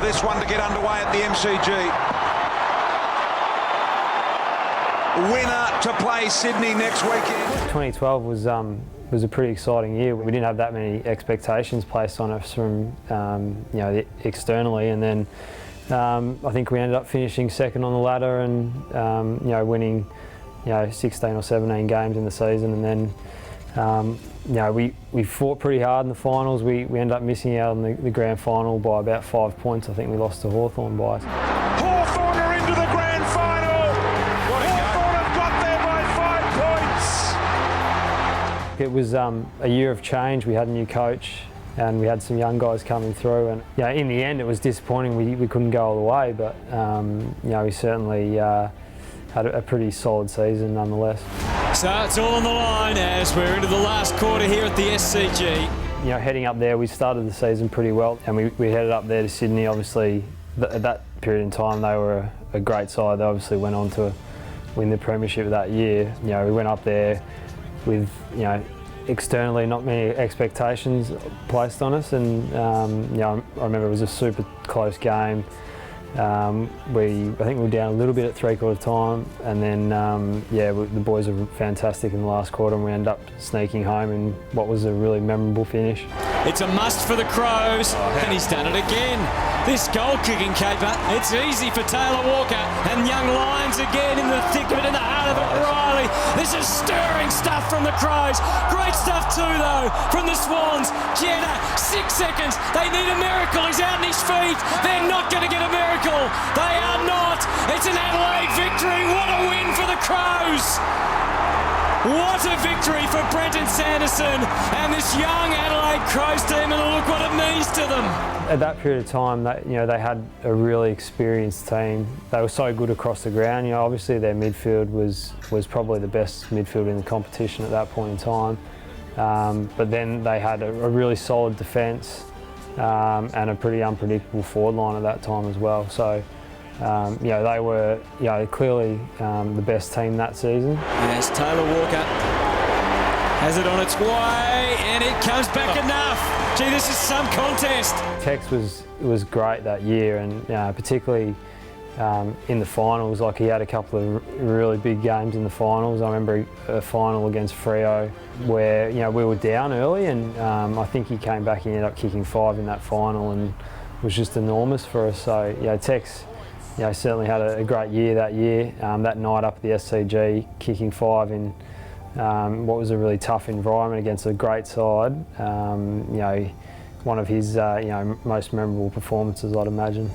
this one to get underway at the MCG. Winner to play Sydney next weekend. 2012 was a pretty exciting year. We didn't have that many expectations placed on us from externally, and then I think we ended up finishing second on the ladder and winning 16 or 17 games in the season, and then we fought pretty hard in the finals. We ended up missing out on the grand final by about 5 points. I think we lost to Hawthorn by. Hawthorn are into the grand final. Hawthorn have got there by 5 points. It was a year of change. We had a new coach and we had some young guys coming through, and in the end it was disappointing. We couldn't go all the way, but we certainly had a pretty solid season nonetheless. So it's all on the line as we're into the last quarter here at the SCG. Heading up there, we started the season pretty well, and we headed up there to Sydney. Obviously, at that period in time, they were a great side. They obviously went on to win the premiership that year. We went up there with externally not many expectations placed on us, and I remember it was a super close game. I think we were down a little bit at three-quarter time, and then the boys were fantastic in the last quarter, and we ended up sneaking home in what was a really memorable finish. It's a must for the Crows, and he's done it again. This goal-kicking caper, it's easy for Taylor Walker, and young Lions again in the thick of it, in the heart of it. Riley, this is stirring stuff from the Crows. Great stuff too, though, from the Swans. Jenner, 6 seconds. They need a miracle. He's out on his feet. They're not going to get a miracle. They are not. It's an Adelaide victory. What a win for the Crows. What a victory for Brenton Sanderson and this young Adelaide Crows team, and look what it means to them. At that period of time, they had a really experienced team. They were so good across the ground. Obviously their midfield was probably the best midfield in the competition at that point in time. But then they had a really solid defence and a pretty unpredictable forward line at that time as well. So they were clearly the best team that season. Yes, Taylor Walker has it on its way, and it comes back enough. Gee, this is some contest. Tex was great that year, and particularly in the finals. Like, he had a couple of really big games in the finals. I remember a final against Freo where we were down early, and I think he came back and ended up kicking 5 in that final, and was just enormous for us. So Tex certainly had a great year that year. That night up at the SCG, kicking 5 in what was a really tough environment against a great side. One of his most memorable performances, I'd imagine.